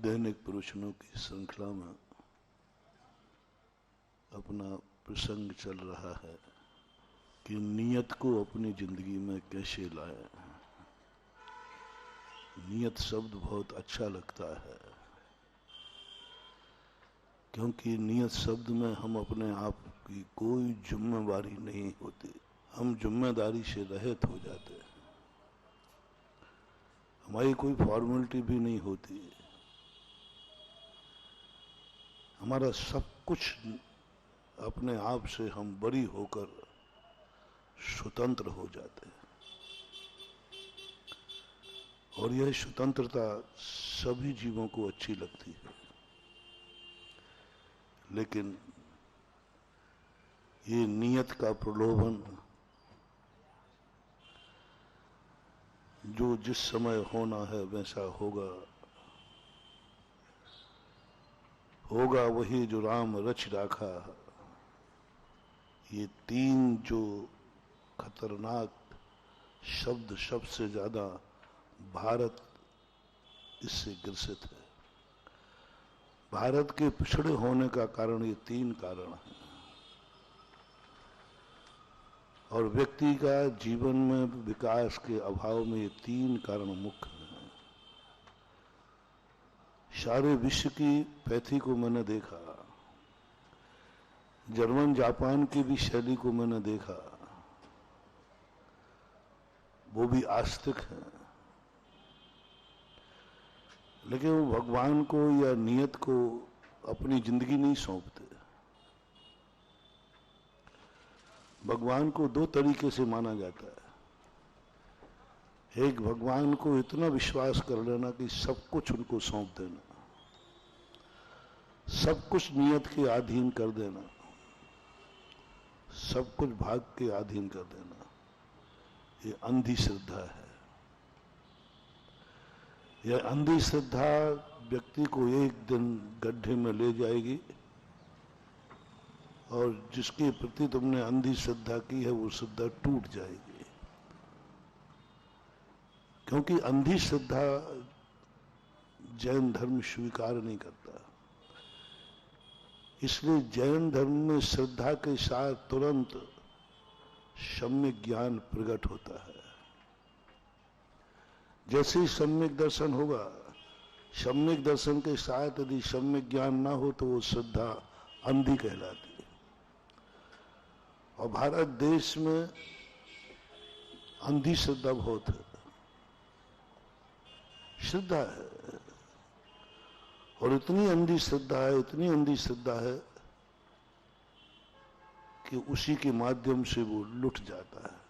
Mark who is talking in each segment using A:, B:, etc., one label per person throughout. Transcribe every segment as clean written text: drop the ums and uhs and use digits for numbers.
A: दैनिक प्रवचनों की श्रृंखला में अपना प्रसंग चल रहा है कि नियत को अपनी जिंदगी में कैसे लाएं। नियत शब्द बहुत अच्छा लगता है क्योंकि नियत शब्द में हम अपने आप की कोई जिम्मेवारी नहीं होती, हम जिम्मेदारी से रहित हो जाते हैं। हमारी कोई फॉर्मेलिटी भी नहीं होती, हमारा सब कुछ अपने आप से हम बरी होकर स्वतंत्र हो जाते हैं। और यह स्वतंत्रता सभी जीवों को अच्छी लगती है, लेकिन ये नियत का प्रलोभन जो जिस समय होना है वैसा होगा, होगा वही जो राम रच राखा, ये तीन जो खतरनाक शब्द सबसे ज्यादा भारत इससे ग्रसित है। भारत के पिछड़े होने का कारण ये तीन कारण है और व्यक्ति का जीवन में विकास के अभाव में ये तीन कारण मुख्य हैं। सारे विश्व की पैथी को मैंने देखा, जर्मन जापान की भी शैली को मैंने देखा, वो भी आस्तिक हैं, लेकिन वो भगवान को या नियत को अपनी जिंदगी नहीं सौंपते। भगवान को दो तरीके से माना जाता है। एक, भगवान को इतना विश्वास कर लेना कि सब कुछ उनको सौंप देना, सब कुछ नियत के अधीन कर देना, सब कुछ भाग के अधीन कर देना। ये अंधी श्रद्धा है। यह अंधी श्रद्धा व्यक्ति को एक दिन गड्ढे में ले जाएगी और जिसके प्रति तुमने अंधी श्रद्धा की है वो श्रद्धा टूट जाएगी, क्योंकि अंधी श्रद्धा जैन धर्म स्वीकार नहीं करता। इसलिए जैन धर्म में श्रद्धा के साथ तुरंत सम्यक ज्ञान प्रकट होता है। जैसे ही सम्यक दर्शन होगा, सम्यक दर्शन के साथ यदि सम्यक ज्ञान ना हो तो वो श्रद्धा अंधी कहलाती है। और भारत देश में अंधी श्रद्धा बहुत है, श्रद्धा है, और इतनी अंधी श्रद्धा है, इतनी अंधी श्रद्धा है कि उसी के माध्यम से वो लुट जाता है।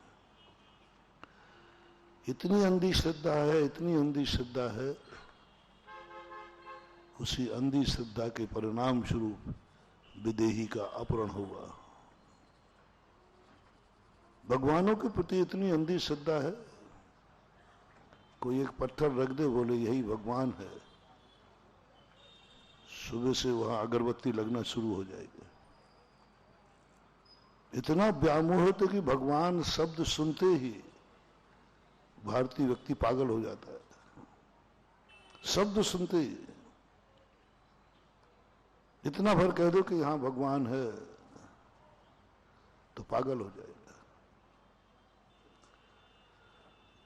A: इतनी अंधी श्रद्धा है, इतनी अंधी श्रद्धा है, उसी अंधी श्रद्धा के परिणाम स्वरूप विदेही का अपहरण हुआ। भगवानों के प्रति इतनी अंधी श्रद्धा है, कोई एक पत्थर रख दे, बोले यही भगवान है, सुबह से वहां अगरबत्ती लगना शुरू हो जाएगी। इतना व्यामोहित है कि भगवान शब्द सुनते ही भारतीय व्यक्ति पागल हो जाता है। शब्द सुनते ही इतना भर कह दो कि यहां भगवान है तो पागल हो जाएगा।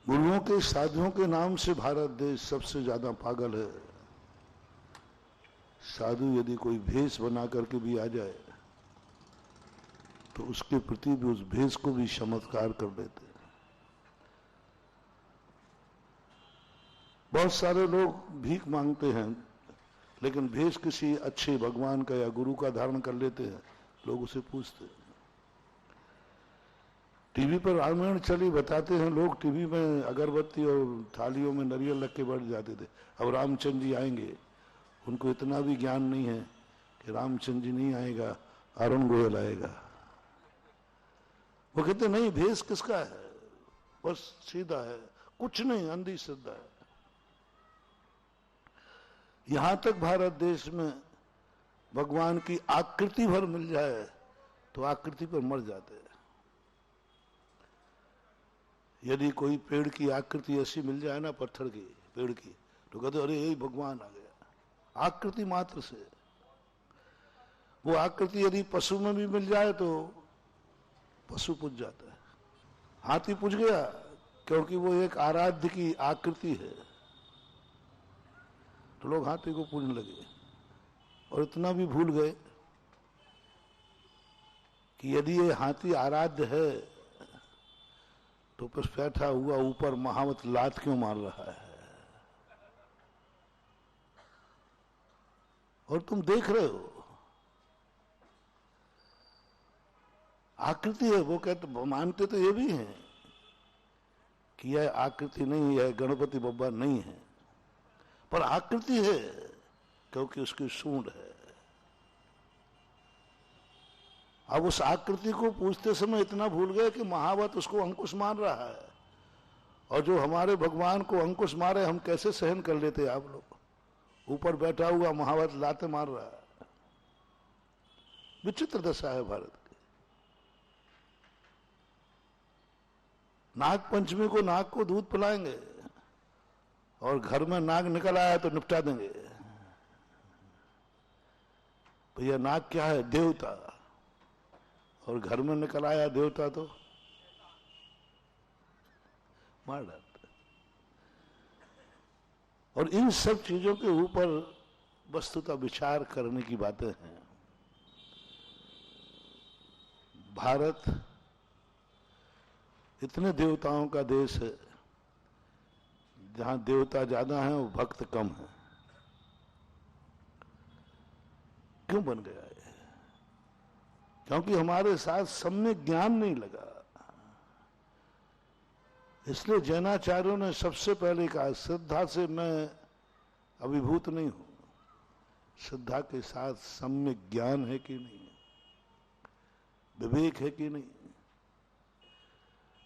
A: गुरुओं के, साधुओं के नाम से भारत देश सबसे ज्यादा पागल है। साधु यदि कोई भेष बना करके भी आ जाए तो उसके प्रति भी, उस भेष को भी चमत्कार कर देते हैं। बहुत सारे लोग भीख मांगते हैं, लेकिन भेष किसी अच्छे भगवान का या गुरु का धारण कर लेते हैं। लोग उसे पूछते हैं। टीवी पर रामायण चली, बताते हैं लोग, टीवी में अगरबत्ती और थालियों में नारियल रख के बैठ जाते थे। अब रामचंद्र जी आएंगे, उनको इतना भी ज्ञान नहीं है कि रामचंद्र जी नहीं आएगा, अरुण गोयल आएगा। वो कहते नहीं, भेष किसका है, बस सीधा है, कुछ नहीं, अंधी श्रद्धा है। यहां तक भारत देश में भगवान की आकृति भर मिल जाए तो आकृति पर मर जाते हैं। यदि कोई पेड़ की आकृति ऐसी मिल जाए ना, पत्थर की, पेड़ की, तो कहते अरे यही भगवान आ गया। आकृति मात्र से। वो आकृति यदि पशु में भी मिल जाए तो पशु पूज जाता है। हाथी पूज गया क्योंकि वो एक आराध्य की आकृति है, तो लोग हाथी को पूजने लगे। और इतना भी भूल गए कि यदि ये हाथी आराध्य है तो बस बैठा हुआ ऊपर महावत लात क्यों मार रहा है? और तुम देख रहे हो आकृति है। वो कहते मानते तो ये भी हैं कि यह आकृति नहीं है, गणपति बब्बा नहीं है, पर आकृति है क्योंकि उसकी सूंड है। अब उस आकृति को पूजते समय इतना भूल गए कि महावत उसको अंकुश मार रहा है। और जो हमारे भगवान को अंकुश मारे हम कैसे सहन कर लेते? आप लोग ऊपर बैठा हुआ महावत लाते मार रहा है। विचित्र दशा है भारत की। नाग पंचमी को नाग को दूध पिलाएंगे और घर में नाग निकल आया तो निपटा देंगे। भैया नाग क्या है? देवता। और घर में निकल आया देवता तो मार डालते। और इन सब चीजों के ऊपर वस्तुतः विचार करने की बातें हैं। भारत इतने देवताओं का देश है, जहां देवता ज्यादा हैं और भक्त कम हैं। क्यों बन गया है? क्योंकि हमारे साथ सम्यक ज्ञान नहीं लगा। इसलिए जैनाचार्यों ने सबसे पहले कहा श्रद्धा से मैं अभिभूत नहीं हूं, श्रद्धा के साथ सम्यक ज्ञान है कि नहीं, विवेक है कि नहीं।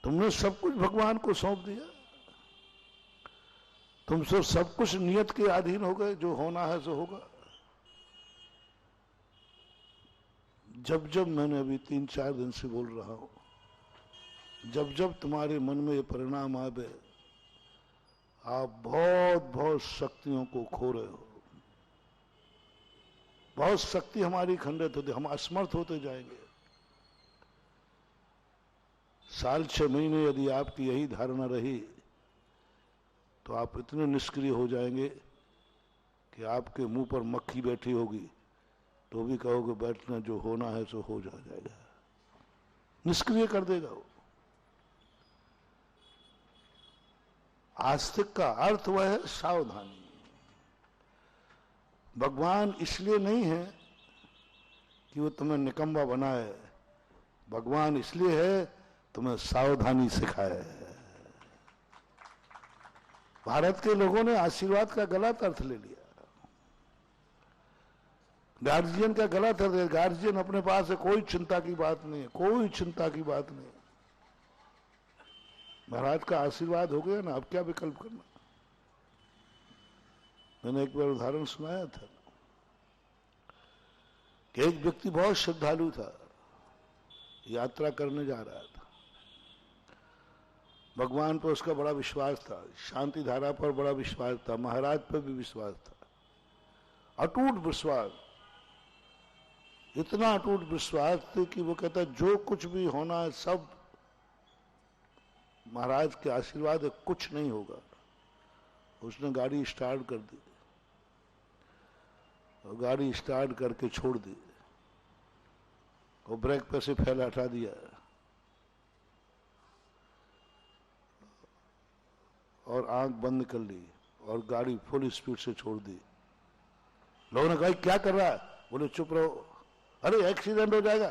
A: तुमने सब कुछ भगवान को सौंप दिया, तुम सब कुछ नियत के अधीन हो गए, जो होना है सो होगा। जब जब मैंने अभी 3-4 दिन से बोल रहा हूं, जब जब तुम्हारे मन में ये परिणाम आवे, आप बहुत बहुत शक्तियों को खो रहे हो। बहुत शक्ति हमारी खंडित होती, हम असमर्थ होते जाएंगे। 6 महीने यदि आपकी यही धारणा रही तो आप इतने निष्क्रिय हो जाएंगे कि आपके मुंह पर मक्खी बैठी होगी तो भी कहोगे बैठना, जो होना है सो हो जाएगा। निष्क्रिय कर देगा वो। आस्तिक का अर्थ वह है सावधानी। भगवान इसलिए नहीं है कि वो तुम्हें निकम्मा बनाए, भगवान इसलिए है तुम्हें सावधानी सिखाए। भारत के लोगों ने आशीर्वाद का गलत अर्थ ले लिया, गार्जियन का गलत अर्थ है। गार्जियन अपने पास है, कोई चिंता की बात नहीं है, कोई चिंता की बात नहीं। महाराज का आशीर्वाद हो गया ना, अब क्या विकल्प करना। मैंने एक बार उदाहरण सुनाया था कि एक व्यक्ति बहुत श्रद्धालु था, यात्रा करने जा रहा था। भगवान पर उसका बड़ा विश्वास था, शांति धारा पर बड़ा विश्वास था, महाराज पर भी विश्वास था, अटूट विश्वास। इतना अटूट विश्वास था कि वो कहता जो कुछ भी होना है सब महाराज के आशीर्वाद है, कुछ नहीं होगा। उसने गाड़ी स्टार्ट कर दी और गाड़ी स्टार्ट करके छोड़ दी और ब्रेक पे से फैला हटा दिया और आंख बंद कर ली और गाड़ी फुल स्पीड से छोड़ दी। लोगों ने कहा क्या कर रहा है? बोले चुप रहो, अरे एक्सीडेंट हो जाएगा।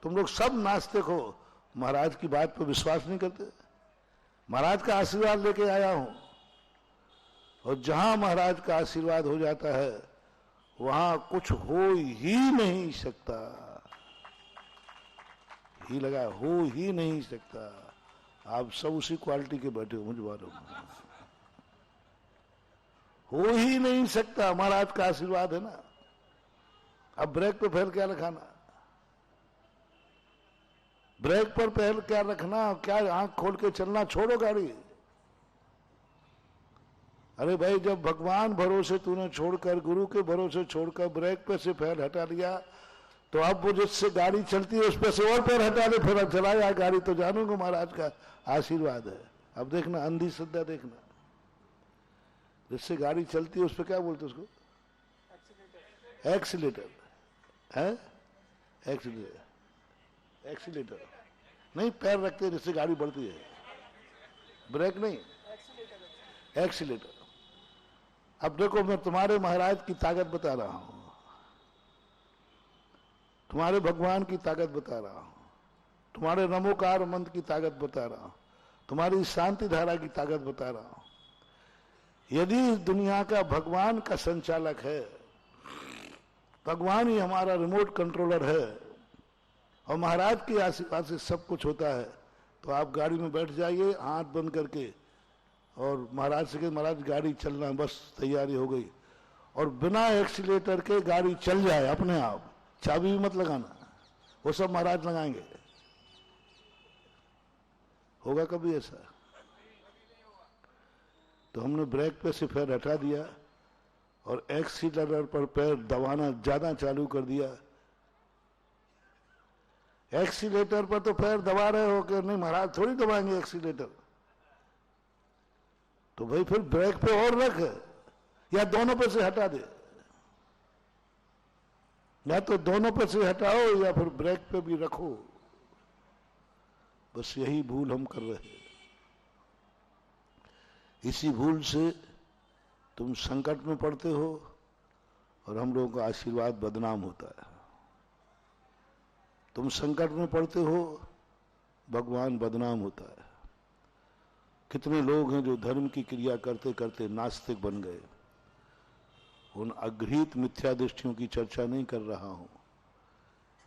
A: तुम लोग सब नास्तिक हो, महाराज की बात पर विश्वास नहीं करते। महाराज का आशीर्वाद लेके आया हूं, और जहां महाराज का आशीर्वाद हो जाता है वहां कुछ हो ही नहीं सकता। ही लगा, हो ही नहीं सकता। आप सब उसी क्वालिटी के बैठे हो, मुझे मालूम। हो ही नहीं सकता, महाराज का आशीर्वाद है ना। अब ब्रेक पे पैर क्या रखाना, ब्रेक पर पैर क्या रखना, क्या आंख खोल के चलना, छोड़ो गाड़ी। अरे भाई, जब भगवान भरोसे तूने छोड़कर, गुरु के भरोसे छोड़कर ब्रेक पे से पैर हटा लिया, तो अब वो जिससे गाड़ी चलती है उस पे से और पैर हटा ले, फिर चलाया गाड़ी, तो जानूंगा महाराज का आशीर्वाद है। अब देखना, अंधी श्रद्धा देखना, जिससे गाड़ी चलती है उस पर क्या बोलते उसको? एक्सीलेटर है, एक्सीलेटर नहीं, पैर रखते जिससे गाड़ी बढ़ती है, ब्रेक नहीं, एक्सीलेटर। अब देखो, मैं तुम्हारे महाराज की ताकत बता रहा हूं, तुम्हारे भगवान की ताकत बता रहा हूं, तुम्हारे नमोकार मंत्र की ताकत बता रहा हूं, तुम्हारी शांति धारा की ताकत बता रहा हूं। यदि दुनिया का भगवान का संचालक है, भगवान ही हमारा रिमोट कंट्रोलर है, और महाराज के आशीर्वाद से सब कुछ होता है, तो आप गाड़ी में बैठ जाइए हाथ बंद करके, और महाराज से महाराज गाड़ी चलना, बस तैयारी हो गई, और बिना एक्सीलेटर के गाड़ी चल जाए अपने आप, चाबी भी मत लगाना, वो सब महाराज लगाएंगे। होगा कभी ऐसा? तो हमने ब्रेक पे से पैर हटा दिया और एक्सीलरेटर पर पैर दबाना ज्यादा चालू कर दिया। एक्सीलेटर पर तो पैर दबा रहे हो कि नहीं, महाराज थोड़ी दबाएंगे एक्सीलेटर, तो भाई फिर ब्रेक पे और रख, या दोनों पे से हटा दे, या तो दोनों पे से हटाओ या फिर ब्रेक पे भी रखो। बस यही भूल हम कर रहे हैं। इसी भूल से तुम संकट में पड़ते हो और हम लोगों का आशीर्वाद बदनाम होता है। तुम संकट में पड़ते हो, भगवान बदनाम होता है। कितने लोग हैं जो धर्म की क्रिया करते करते नास्तिक बन गए। उन अग्रहित मिथ्या दृष्टियों की चर्चा नहीं कर रहा हूं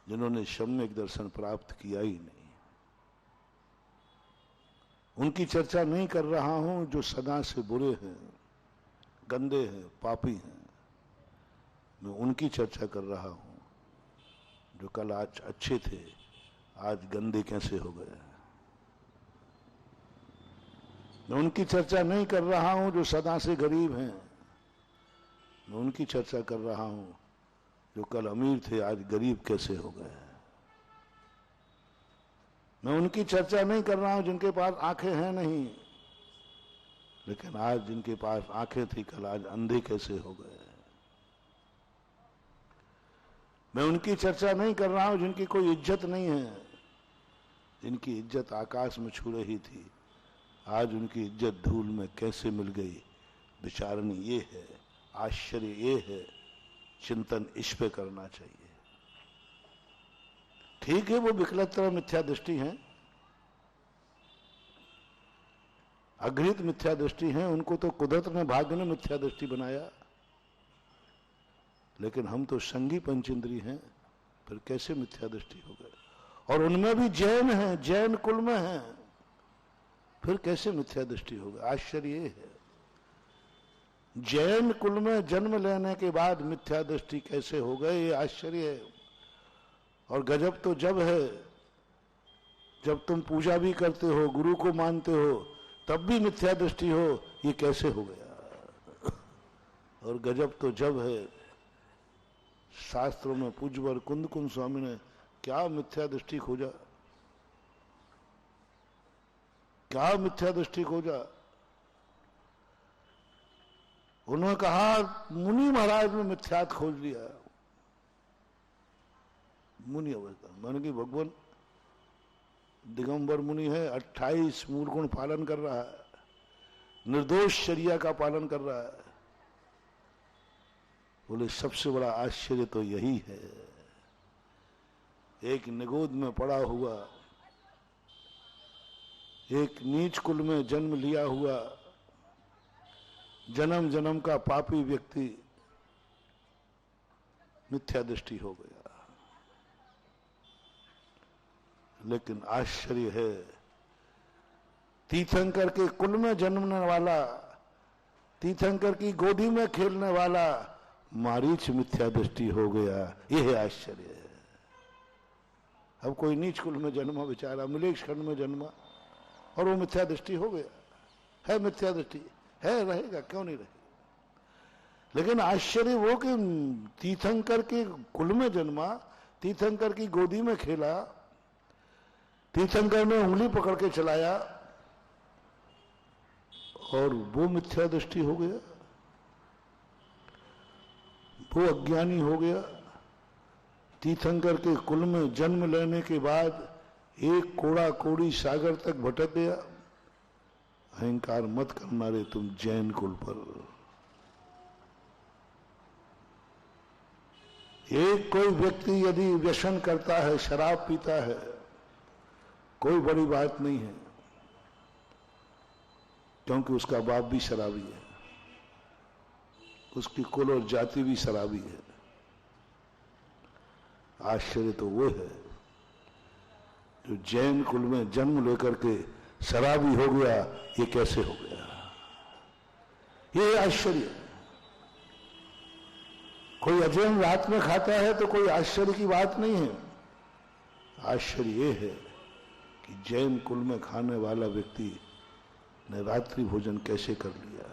A: जिन्होंने सम्यक दर्शन प्राप्त किया ही नहीं। उनकी चर्चा नहीं कर रहा हूं जो सदा से बुरे हैं, गंदे हैं, पापी हैं। मैं उनकी चर्चा कर रहा हूं जो कल आज अच्छे थे, आज गंदे कैसे हो गए। मैं उनकी चर्चा नहीं कर रहा हूं जो सदा से गरीब हैं। मैं उनकी चर्चा कर रहा हूं जो कल अमीर थे, आज गरीब कैसे हो गए। मैं उनकी चर्चा नहीं कर रहा हूं जिनके पास आंखें हैं नहीं, लेकिन आज जिनके पास आंखें थी कल आज अंधे कैसे हो गए। मैं उनकी चर्चा नहीं कर रहा हूं जिनकी कोई इज्जत नहीं है, जिनकी इज्जत आकाश में छू रही थी, आज उनकी इज्जत धूल में कैसे मिल गई। विचारणी ये है, आश्चर्य ये है, चिंतन इस पे करना चाहिए। ठीक है, वो विकलतर मिथ्या दृष्टि है, अग्रहित मिथ्या दृष्टि है, उनको तो कुदरत ने, भाग्य ने मिथ्या दृष्टि बनाया। लेकिन हम तो संगी पंचेंद्री हैं, फिर कैसे मिथ्या दृष्टि हो गए। और उनमें भी जैन हैं, जैन कुल में हैं, फिर कैसे मिथ्या दृष्टि हो गई। आश्चर्य ये है, जैन कुल में जन्म लेने के बाद मिथ्या दृष्टि कैसे हो गए, ये आश्चर्य है। और गजब तो जब है जब तुम पूजा भी करते हो, गुरु को मानते हो, तब भी मिथ्या दृष्टि हो, ये कैसे हो गया। और गजब तो जब है, शास्त्रों में पूज्यवर कुंद कुंद स्वामी ने क्या मिथ्या दृष्टि खोजा, क्या मिथ्या दृष्टि खोजा। उन्होंने कहा मुनि महाराज में मिथ्यात खोज लिया। मुनि अवस्था मैंने कि भगवान दिगंबर मुनि है, 28 मूल गुण पालन कर रहा है, निर्दोष शरिया का पालन कर रहा है। बोले सबसे बड़ा आश्चर्य तो यही है, एक निगोद में पड़ा हुआ, एक नीच कुल में जन्म लिया हुआ, जन्म जन्म का पापी व्यक्ति मिथ्या दृष्टि हो गया। लेकिन आश्चर्य है, तीर्थंकर के कुल में जन्मने वाला, तीर्थंकर की गोदी में खेलने वाला मारीच मिथ्या दृष्टि हो गया। यह आश्चर्य है। अब कोई नीच कुल में जन्मा बेचारा, मिलेक्ष खंड में जन्मा और वो मिथ्या दृष्टि हो गया। है मिथ्या दृष्टि, है, रहेगा, क्यों नहीं रहेगा। लेकिन आश्चर्य वो कि तीर्थंकर के कुल में जन्मा, तीर्थंकर की गोदी में खेला, तीर्थंकर ने उंगली पकड़ के चलाया और वो मिथ्या दृष्टि हो गया, वो अज्ञानी हो गया। तीर्थंकर के कुल में जन्म लेने के बाद एक कोड़ा कोड़ी सागर तक भटक गया। अहंकार मत करना रे तुम जैन कुल पर। एक कोई व्यक्ति यदि व्यसन करता है, शराब पीता है, कोई बड़ी बात नहीं है, क्योंकि उसका बाप भी शराबी है, उसकी कुल और जाति भी शराबी है। आश्चर्य तो वो है जो जैन कुल में जन्म लेकर के शराबी हो गया। ये कैसे हो गया, ये आश्चर्य है। कोई अजैन रात में खाता है तो कोई आश्चर्य की बात नहीं है। आश्चर्य ये है कि जैन कुल में खाने वाला व्यक्ति ने रात्रि भोजन कैसे कर लिया,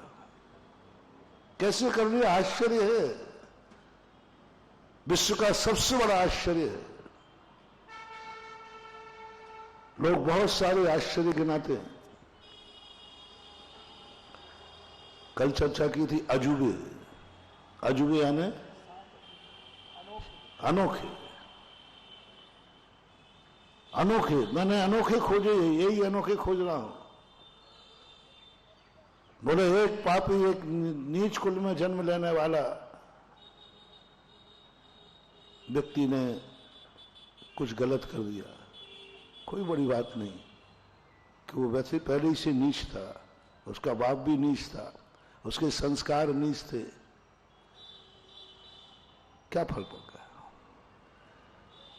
A: कैसे कर लिया, आश्चर्य है। विश्व का सबसे बड़ा आश्चर्य है। लोग बहुत सारे आश्चर्य गिनाते हैं। कल चर्चा की थी अजूबे। अजूबे यानी अनोखे, अनोखे। मैंने अनोखे खोजे, यही अनोखे खोज रहा हूं। बोले एक पापी, एक नीच कुल में जन्म लेने वाला व्यक्ति ने कुछ गलत कर दिया, कोई बड़ी बात नहीं, कि वो वैसे पहले ही से नीच था, उसका बाप भी नीच था, उसके संस्कार नीच थे, क्या फर्क पड़ गया।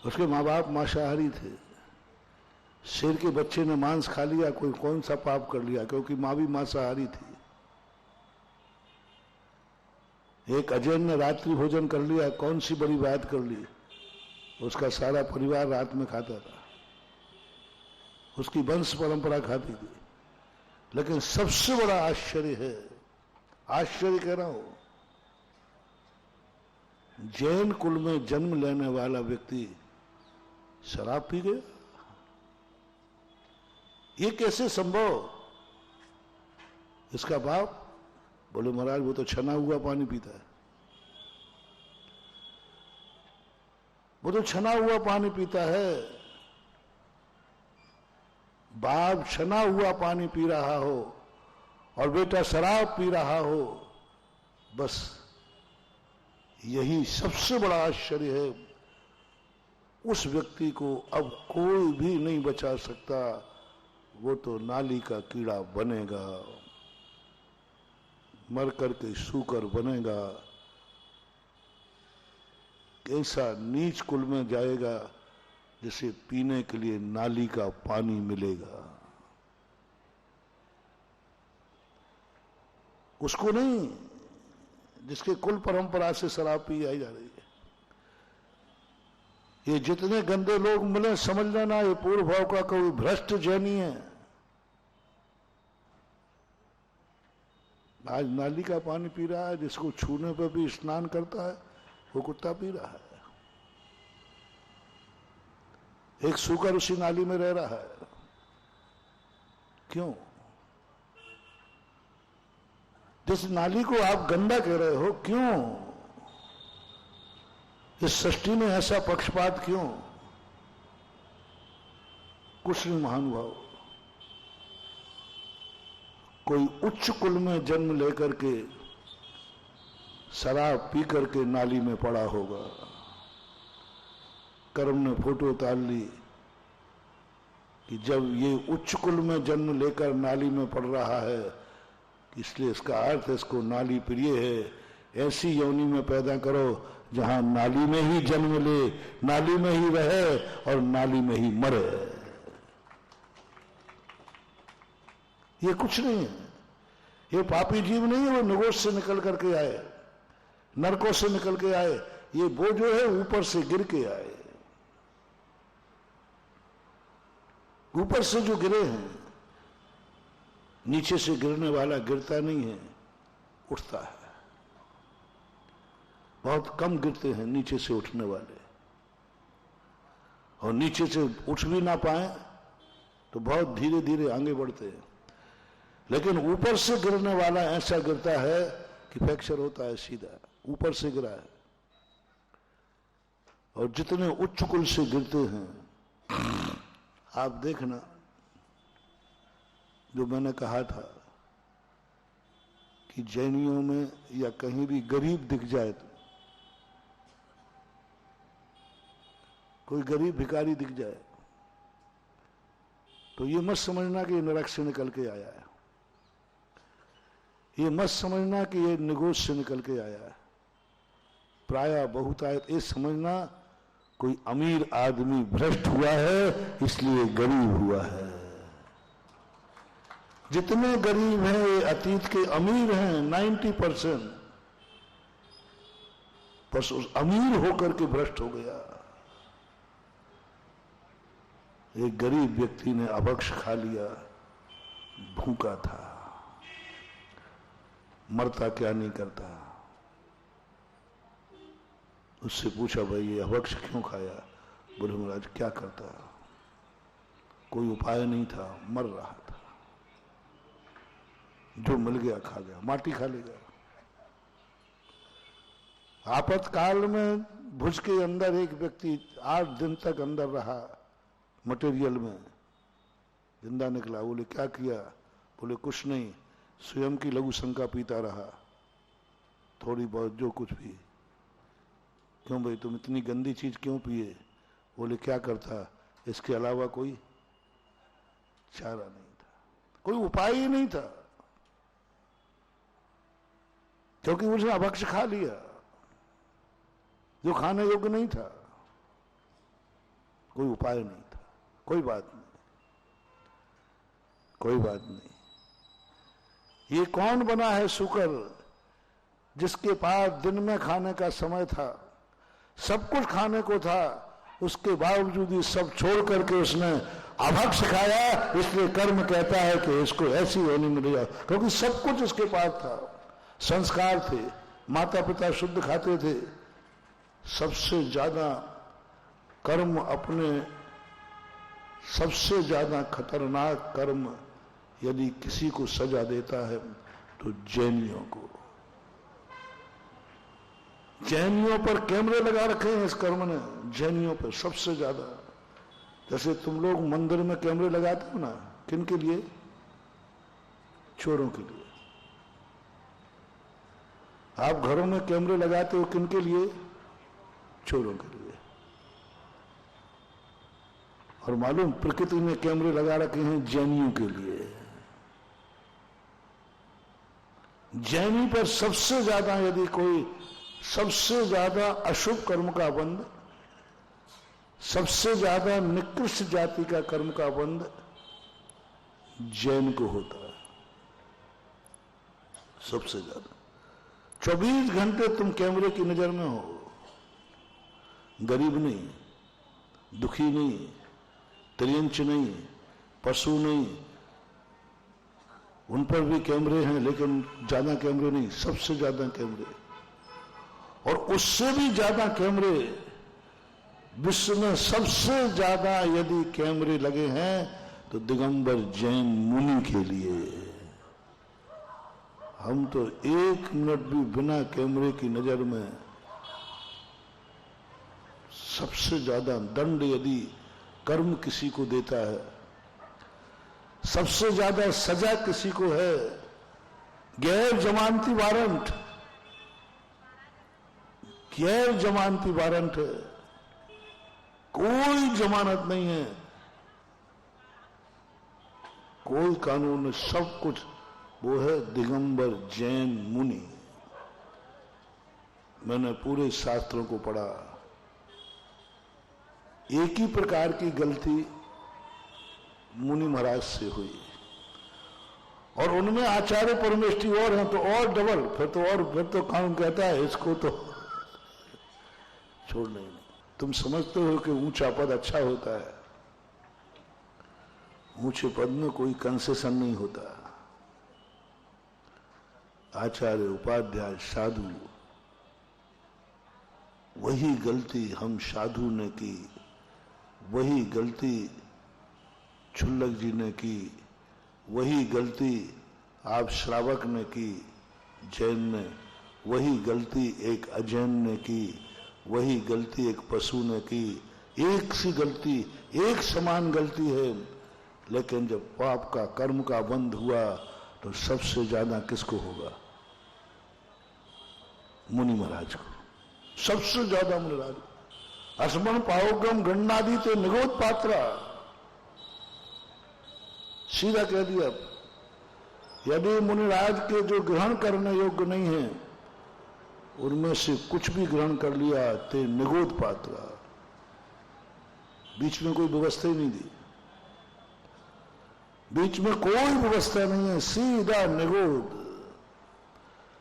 A: उसके माँ बाप मांसाहारी थे, शेर के बच्चे ने मांस खा लिया, कोई कौन सा पाप कर लिया, क्योंकि माँ भी मांसाहारी थी। एक अजैन ने रात्रि भोजन कर लिया, कौन सी बड़ी बात कर ली, उसका सारा परिवार रात में खाता था, उसकी वंश परंपरा खाती थी। लेकिन सबसे बड़ा आश्चर्य है, आश्चर्य कह रहा हूं, जैन कुल में जन्म लेने वाला व्यक्ति शराब पी गया। ये कैसे संभव। इसका बाप बोले महाराज वो तो छना हुआ पानी पीता है, वो तो छना हुआ पानी पीता है। बाप छना हुआ पानी पी रहा हो और बेटा शराब पी रहा हो, बस यही सबसे बड़ा आश्चर्य है। उस व्यक्ति को अब कोई भी नहीं बचा सकता, वो तो नाली का कीड़ा बनेगा, मर करके सूकर बनेगा, ऐसा नीच कुल में जाएगा जिसे पीने के लिए नाली का पानी मिलेगा। उसको नहीं जिसके कुल परंपरा से शराब पी आई जा रही है। ये जितने गंदे लोग मिले समझ लेना ये पूर्व भाव का कोई भ्रष्ट जैनी है। आज नाली का पानी पी रहा है, जिसको छूने पर भी स्नान करता है वो कुत्ता पी रहा है। एक सूकर उसी नाली में रह रहा है। क्यों? जिस नाली को आप गंदा कह रहे हो, क्यों? इस सृष्टि में ऐसा पक्षपात क्यों? कुछ नहीं महानुभाव। कोई उच्च कुल में जन्म लेकर के शराब पी करके नाली में पड़ा होगा, कर्म ने फोटो उतार ली कि जब ये उच्च कुल में जन्म लेकर नाली में पड़ रहा है, इसलिए इसका अर्थ इसको नाली प्रिय है। ऐसी योनि में पैदा करो जहां नाली में ही जन्म ले, नाली में ही रहे और नाली में ही मरे। ये कुछ नहीं है, ये पापी जीव नहीं है, वो निगोश से निकल करके आए, नरकों से निकल के आए। ये वो जो है ऊपर से गिर के आए, ऊपर से जो गिरे हैं। नीचे से गिरने वाला गिरता नहीं है, उठता है। बहुत कम गिरते हैं नीचे से उठने वाले, और नीचे से उठ भी ना पाए तो बहुत धीरे धीरे आगे बढ़ते हैं। लेकिन ऊपर से गिरने वाला ऐसा गिरता है कि फ्रैक्चर होता है, सीधा ऊपर से गिरा है। और जितने उच्च कुल से गिरते हैं, आप देखना, जो मैंने कहा था कि जैनियों में या कहीं भी गरीब दिख जाए, तो कोई गरीब भिखारी दिख जाए तो ये मत समझना कि ये नरक से निकल के आया है, ये मत समझना कि ये निगोश से निकल के आया है, प्रायः बहुतायत ये समझना कोई अमीर आदमी भ्रष्ट हुआ है इसलिए गरीब हुआ है। जितने गरीब हैं ये अतीत के अमीर हैं 90%, बस उस अमीर होकर के भ्रष्ट हो गया। एक गरीब व्यक्ति ने अभक्ष खा लिया, भूखा था, मरता क्या नहीं करता। उससे पूछा, भाई ये अभक्ष क्यों खाया? बोले महाराज क्या करता, कोई उपाय नहीं था, मर रहा था, जो मिल गया खा गया, माटी खा लेगा। आपातकाल में भुज के अंदर एक व्यक्ति 8 दिन तक अंदर रहा, मटेरियल में जिंदा निकला। बोले क्या किया? बोले कुछ नहीं, स्वयं की लघु शंका पीता रहा, थोड़ी बहुत जो कुछ भी। क्यों भाई तुम इतनी गंदी चीज क्यों पिए? बोले क्या करता, इसके अलावा कोई चारा नहीं था, कोई उपाय ही नहीं था, क्योंकि उसने अभक्ष खा लिया जो खाने योग्य नहीं था, कोई उपाय नहीं था। कोई बात नहीं, कोई बात नहीं। ये कौन बना है शुक्र जिसके पास दिन में खाने का समय था, सब कुछ खाने को था, उसके बावजूद ही सब छोड़ करके उसने अभक्ष खाया। इसलिए कर्म कहता है कि इसको ऐसी होनी मिलेगा, क्योंकि सब कुछ उसके पास था, संस्कार थे, माता पिता शुद्ध खाते थे। सबसे ज्यादा कर्म, अपने सबसे ज्यादा खतरनाक कर्म यदि किसी को सजा देता है तो जैनियों को। जैनियों पर कैमरे लगा रखे हैं इस कर्म ने, जैनियों पर सबसे ज्यादा। जैसे तुम लोग मंदिर में कैमरे लगाते हो ना, किन के लिए? चोरों के लिए। आप घरों में कैमरे लगाते हो किन के लिए? चोरों के लिए। और मालूम प्रकृति ने कैमरे लगा रखे हैं जैनियों के लिए। जैनी पर सबसे ज्यादा यदि कोई सबसे ज्यादा अशुभ कर्म का बंध, सबसे ज्यादा निकृष्ट जाति का कर्म का बंध जैन को होता है, सबसे ज्यादा। 24 घंटे तुम कैमरे की नजर में हो, गरीब नहीं, दुखी नहीं, त्रियंच नहीं, पशु नहीं, उन पर भी कैमरे हैं लेकिन ज्यादा कैमरे नहीं, सबसे ज्यादा कैमरे। और उससे भी ज्यादा कैमरे विश्व में सबसे ज्यादा यदि कैमरे लगे हैं तो दिगंबर जैन मुनि के लिए। हम तो 1 मिनट भी बिना कैमरे की नजर में, सबसे ज्यादा दंड यदि कर्म किसी को देता है, सबसे ज्यादा सजा किसी को है, गैर जमानती वारंट, गैर जमानती वारंट है, कोई जमानत नहीं है, कोई कानून नहीं, सब कुछ वो है दिगंबर जैन मुनि। मैंने पूरे शास्त्रों को पढ़ा, एक ही प्रकार की गलती मुनि महाराज से हुई, और उनमें आचार्य परमेष्ठी और हैं तो और डबल, फिर तो कानून कहता है इसको तो छोड़ना ही नहीं। तुम समझते हो कि ऊंचा पद अच्छा होता है, ऊंचे पद में कोई कंसेशन नहीं होता, आचार्य उपाध्याय साधु, वही गलती हम साधु ने की, वही गलती छुल्लक जी ने की, वही गलती आप श्रावक ने की जैन ने, वही गलती एक अजैन ने की, वही गलती एक पशु ने की। एक सी गलती, एक समान गलती है, लेकिन जब पाप का कर्म का बंध हुआ तो सबसे ज्यादा किसको होगा? मुनि महाराज को, सबसे ज्यादा मुनि महाराज। अस्मन पाओगम गणनादि ते निगोद पात्रा, सीधा कह दिया। यदि मुनिराज के जो ग्रहण करने योग्य नहीं है उनमें से कुछ भी ग्रहण कर लिया ते निगोद पात्रा, बीच में कोई व्यवस्था ही नहीं दी, बीच में कोई व्यवस्था नहीं है, सीधा निगोद।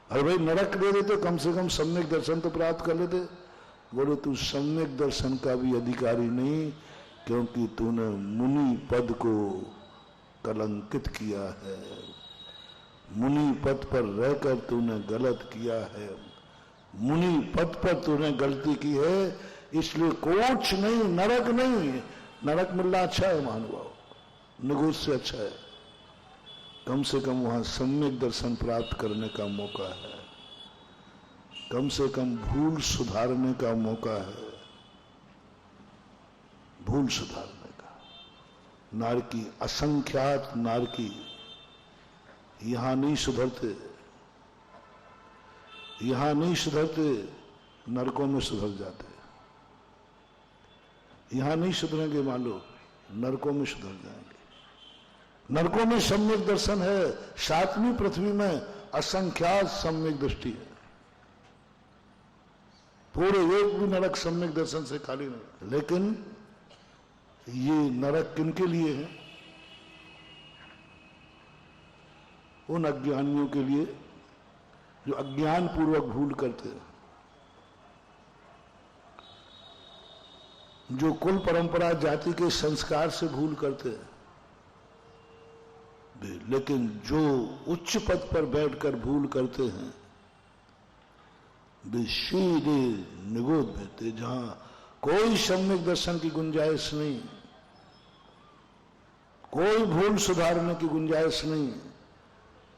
A: अरे भाई नरक दे देते, कम से कम सम्यक दर्शन तो प्राप्त कर लेते। बोले तू सम्यक दर्शन का भी अधिकारी नहीं, क्योंकि तूने मुनि पद को कलंकित किया है, मुनि पद पर रहकर तूने गलत किया है, मुनि पद पर तूने गलती की है, इसलिए कुछ नहीं, नरक नहीं। नरक मिलना अच्छा है महानुभाव, निगोद से अच्छा है, कम से कम वहां सम्यक दर्शन प्राप्त करने का मौका है, कम से कम भूल सुधारने का मौका है, भूल सुधारने का। नारकी, असंख्यात नारकी यहां नहीं सुधरते, यहां नहीं सुधरते, नरकों में सुधर जाते। यहां नहीं सुधरेंगे मानो, नरकों में सुधर जाएंगे। नरकों में सम्यक दर्शन है, सातवीं पृथ्वी में असंख्यात सम्यक दृष्टि है, पूरे एक भी नरक सम्यक दर्शन से खाली नहीं। लेकिन ये नरक किनके लिए है? उन अज्ञानियों के लिए जो अज्ञान पूर्वक भूल करते हैं, जो कुल परंपरा जाति के संस्कार से भूल करते हैं, लेकिन जो उच्च पद पर बैठकर भूल करते हैं वे सीधे निगोद बहते, जहां कोई सम्यक दर्शन की गुंजाइश नहीं, कोई भूल सुधारने की गुंजाइश नहीं,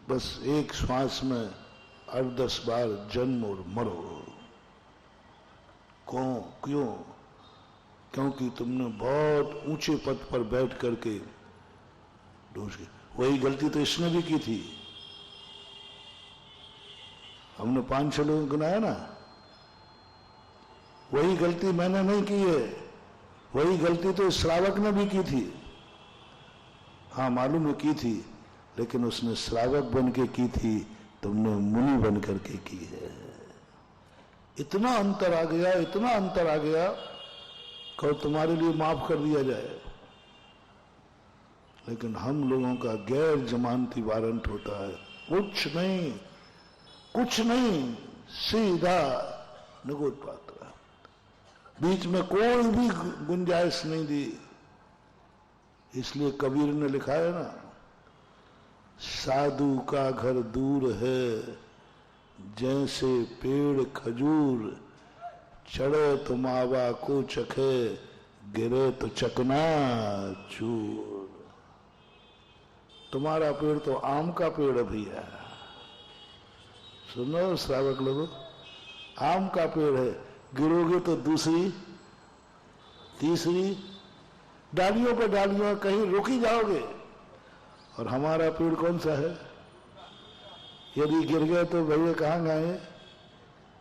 A: बस एक श्वास में 8-10 बार जन्म और मरो। क्यों? क्योंकि तुमने बहुत ऊंचे पद पर बैठ करके वही गलती तो इसने भी की थी। हमने 5-6 लोगों को गिनाया ना, वही गलती मैंने नहीं की है, वही गलती तो श्रावक ने भी की थी। हाँ मालूम है की थी, लेकिन उसने श्रावक बन के की थी, तुमने मुनि बन करके की है। इतना अंतर आ गया, इतना अंतर आ गया, कहो तुम्हारे लिए माफ कर दिया जाए। लेकिन हम लोगों का गैर जमानती वारंट होता है, कुछ नहीं, कुछ नहीं, सीधा निगोद पात्रा, बीच में कोई भी गुंजाइश नहीं दी। इसलिए कबीर ने लिखा है ना, साधु का घर दूर है जैसे पेड़ खजूर, चढ़े तो मावा को चखे, गिरे तो चकना चूर। तुम्हारा पेड़ तो आम का पेड़ भी है, सुनो श्रावक लोगों, आम का पेड़ है, गिरोगे तो दूसरी तीसरी डालियों पर डालियों कहीं रुक ही जाओगे। और हमारा पेड़ कौन सा है? यदि गिर गए तो भैया कहाँ गए?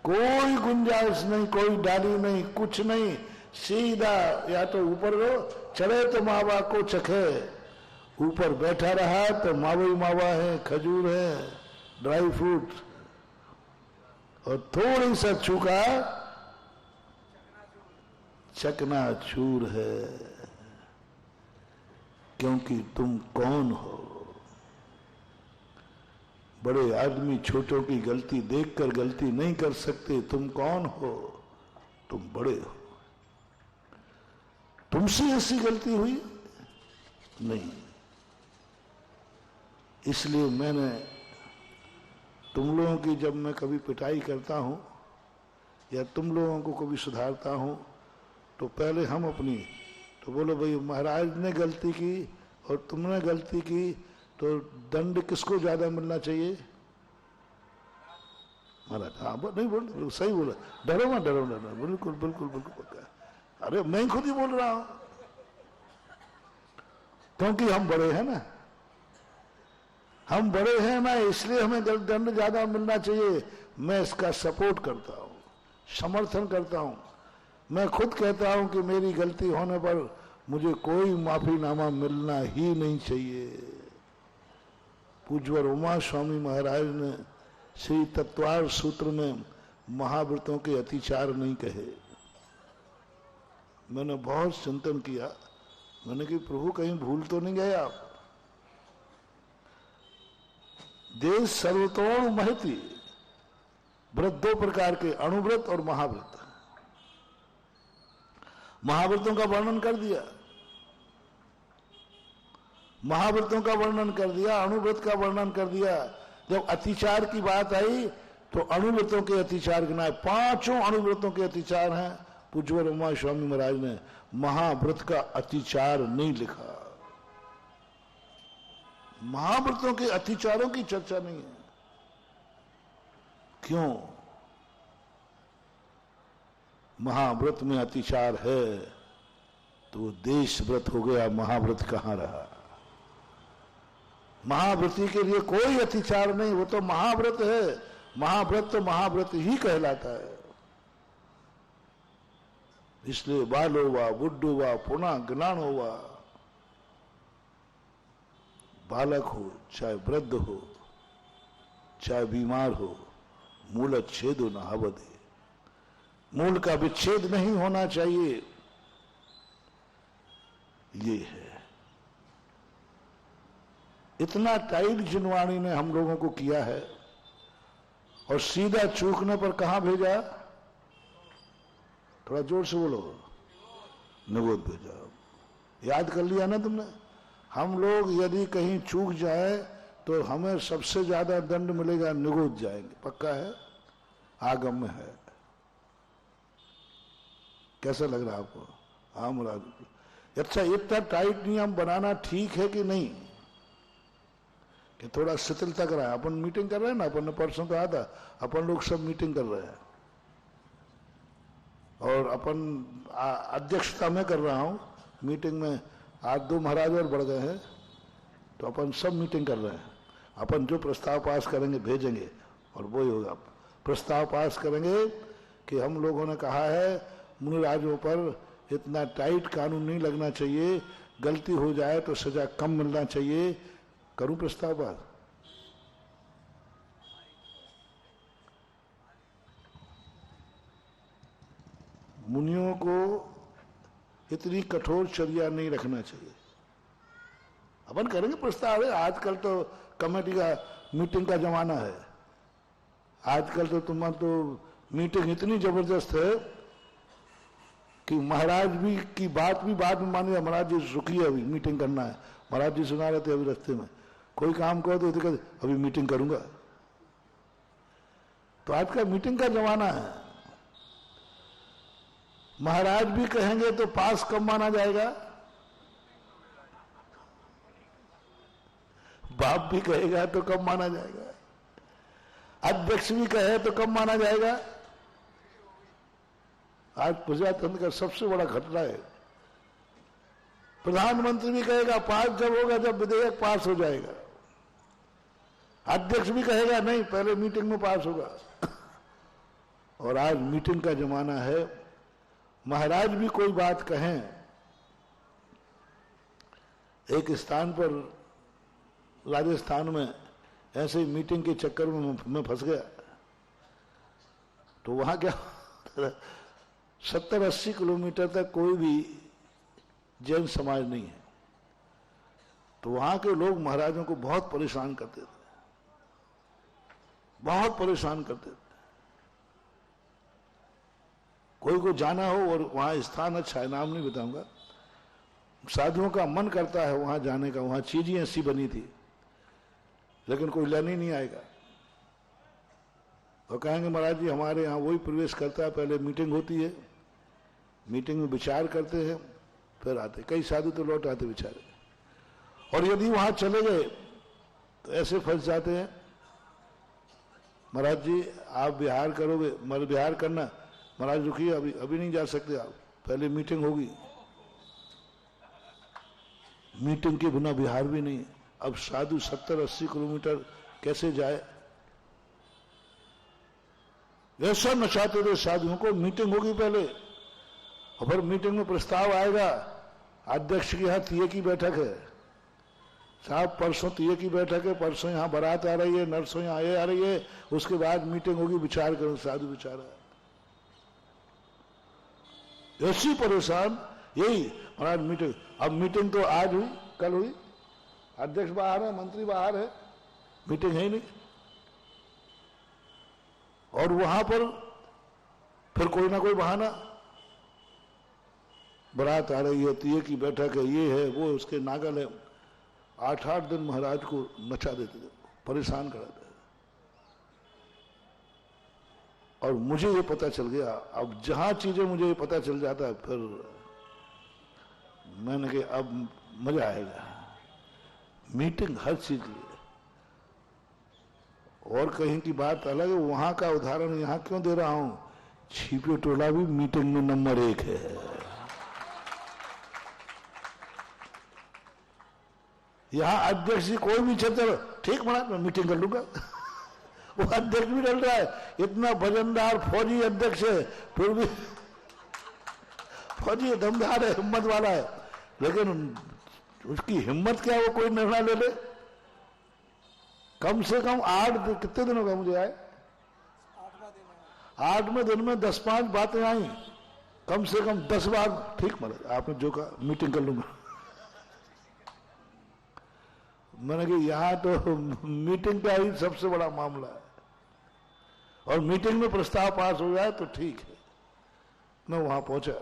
A: कोई गुंजाइश नहीं, कोई डाली नहीं, कुछ नहीं, सीधा या तो ऊपर गो, चढ़े तो मावा को चखे, ऊपर बैठा रहा तो मावा ही मावा है, खजूर है, ड्राई फ्रूट, और थोड़ी सा छूका चकनाचूर है। क्योंकि तुम कौन हो? बड़े आदमी छोटों की गलती देखकर गलती नहीं कर सकते। तुम कौन हो? तुम बड़े हो। तुमसे ऐसी गलती हुई नहीं। इसलिए मैंने तुम लोगों की जब मैं कभी पिटाई करता हूं या तुम लोगों को कभी सुधारता हूं तो पहले हम अपनी, तो बोलो भाई महाराज ने गलती की और तुमने गलती की तो दंड किसको ज्यादा मिलना चाहिए? महाराज हाँ नहीं बोल, सही बोला, डरो मत डरो डरो, बिल्कुल बिल्कुल बिल्कुल पक्का। अरे मैं खुद ही बोल रहा हूं, क्योंकि हम बड़े हैं ना, हम बड़े हैं ना, इसलिए हमें दंड ज्यादा मिलना चाहिए। मैं इसका सपोर्ट करता हूं, समर्थन करता हूं। मैं खुद कहता हूं कि मेरी गलती होने पर मुझे कोई माफीनामा मिलना ही नहीं चाहिए। पूज्यवर उमा स्वामी महाराज ने श्री तत्वार सूत्र में महाव्रतों के अतिचार नहीं कहे। मैंने बहुत चिंतन किया, मैंने कि प्रभु कहीं भूल तो नहीं गए आप? देश सर्वतोण महति, व्रत दो प्रकार के, अणुव्रत और महाव्रत। महाव्रतों का वर्णन कर दिया, महाव्रतों का वर्णन कर दिया, अणुव्रत का वर्णन कर दिया। जब अतिचार की बात आई तो अणुव्रतों के अतिचार गिनाए, 5 अणुव्रतों के अतिचार हैं। पूज्यवर उमा स्वामी महाराज ने महाव्रत का अतिचार नहीं लिखा। महाव्रतों के अतिचारों की चर्चा नहीं है। क्यों? महाव्रत में अतिचार है तो वो देश व्रत हो गया, महाव्रत कहां रहा? महाव्रती के लिए कोई अतिचार नहीं, वो तो महाव्रत है। महाव्रत तो महाव्रत ही कहलाता है। इसलिए बालो वा बुड्ढो वा पुनः ज्ञान हुआ, बालक हो चाहे वृद्ध हो चाहे बीमार हो, मूल अच्छेद न हवदे, मूल का विच्छेद नहीं होना चाहिए। ये है, इतना टाइट जिनवाणी ने हम लोगों को किया है और सीधा चूकने पर कहां भेजा? थोड़ा जोर से बोलो, निगोद भेजा। याद कर लिया ना तुमने? हम लोग यदि कहीं चूक जाए तो हमें सबसे ज्यादा दंड मिलेगा, निगोद जाएंगे, पक्का है, आगम में है। कैसा लग रहा है आपको? हाँ मुराद। अच्छा, इतना टाइट नियम बनाना ठीक है कि नहीं, कि थोड़ा शिथिलता करा? अपन मीटिंग कर रहे हैं ना, अपन ने परसों कहा था, अपन लोग सब मीटिंग कर रहे हैं और अपन अध्यक्षता में कर रहा हूं मीटिंग में। आज 2 महाराज और बढ़ गए हैं तो अपन सब मीटिंग कर रहे हैं। अपन जो प्रस्ताव पास करेंगे भेजेंगे और वो ही होगा। प्रस्ताव पास करेंगे कि हम लोगों ने कहा है मुनिराजों पर इतना टाइट कानून नहीं लगना चाहिए, गलती हो जाए तो सजा कम मिलना चाहिए। करूं प्रस्ताव पास? मुनियों को इतनी कठोर चर्या नहीं रखना चाहिए। अपन करेंगे प्रस्ताव है। आजकल तो कमेटी का मीटिंग का जमाना है। आजकल तो तुम्हारा तो मीटिंग इतनी जबरदस्त है कि महाराज भी की बात भी बाद में मानिए, महाराज जी रुकिए अभी मीटिंग करना है। महाराज जी सुना रहे थे अभी रास्ते में, कोई काम करो तो कहते अभी मीटिंग करूंगा। तो आज का मीटिंग का जमाना है। महाराज भी कहेंगे तो पास कब माना जाएगा? बाप भी कहेगा तो कब माना जाएगा? अध्यक्ष भी कहे तो कब माना जाएगा? आज प्रजातंत्र का सबसे बड़ा खतरा है। प्रधानमंत्री भी कहेगा पास जब होगा जब विधेयक पास हो जाएगा। अध्यक्ष भी कहेगा नहीं, पहले मीटिंग में पास होगा। और आज मीटिंग का जमाना है। महाराज भी कोई बात कहें, एक स्थान पर राजस्थान में ऐसे ही मीटिंग के चक्कर में मैं फंस गया। तो वहां क्या 70-80 किलोमीटर तक कोई भी जैन समाज नहीं है। तो वहां के लोग महाराजों को बहुत परेशान करते थे, बहुत परेशान करते थे। कोई को जाना हो और वहां स्थान अच्छा है, नाम नहीं बताऊंगा, साधुओं का मन करता है वहां जाने का। वहां चीजें ऐसी बनी थी लेकिन कोई लेने नहीं आएगा। और कहेंगे महाराज जी हमारे यहाँ वही प्रवेश करता है, पहले मीटिंग होती है, मीटिंग में विचार करते हैं, फिर आते। कई साधु तो लौट आते बेचारे, और यदि वहां चले गए तो ऐसे फंस जाते हैं, महाराज जी आप बिहार करोगे, मतलब बिहार करना, महाराज रुकिए अभी अभी नहीं जा सकते आप, पहले मीटिंग होगी। मीटिंग के बिना बिहार भी नहीं। अब साधु 70-80 किलोमीटर कैसे जाए? ऐसा नचाते थे साधुओं को, मीटिंग होगी पहले, और फिर मीटिंग में प्रस्ताव आएगा, अध्यक्ष के यहाँ तीये की बैठक है, साहब परसों तीये की बैठक है, परसों यहाँ बारात आ रही है, नरसों यहाँ ये आ रही है, उसके बाद मीटिंग होगी, विचार करो। साधु बेचारा ऐसी परेशान, यही महाराज मीटिंग। अब मीटिंग तो आज हुई, कल हुई, अध्यक्ष बाहर है, मंत्री बाहर है, मीटिंग है ही नहीं। और वहां पर फिर कोई ना कोई बहाना, बारात आ रही है, तीये की बैठक है, ये है वो, उसके नागल है। 8-8 दिन महाराज को नचा देते थे, परेशान करा देते। और मुझे ये पता चल गया, अब जहां चीजें मुझे ये पता चल जाता है, फिर मैंने कहा अब मजा आएगा। मीटिंग हर चीज की है, और कहीं की बात अलग है। वहां का उदाहरण यहां क्यों दे रहा हूं, छिपे टोला भी मीटिंग में नंबर 1 है। यहां अध्यक्ष जी कोई भी चल, ठीक मना मैं मीटिंग कर लूंगा। वो अध्यक्ष भी डर रहा है, इतना वजनदार फौजी अध्यक्ष है, फिर भी फौजी दमदार है, हिम्मत वाला है, लेकिन उसकी हिम्मत क्या वो कोई निर्णय ले ले। कम से कम 8 कितने दिनों का मुझे आए, 8वें दिन में 10-5 बातें आई, कम से कम 10 बार ठीक महाराज आपने जो कहा मीटिंग कर लूंगा। मैंने कहा यहां तो मीटिंग का ही सबसे बड़ा मामला है, और मीटिंग में प्रस्ताव पास हो जाए तो ठीक है। मैं वहां पहुंच गया,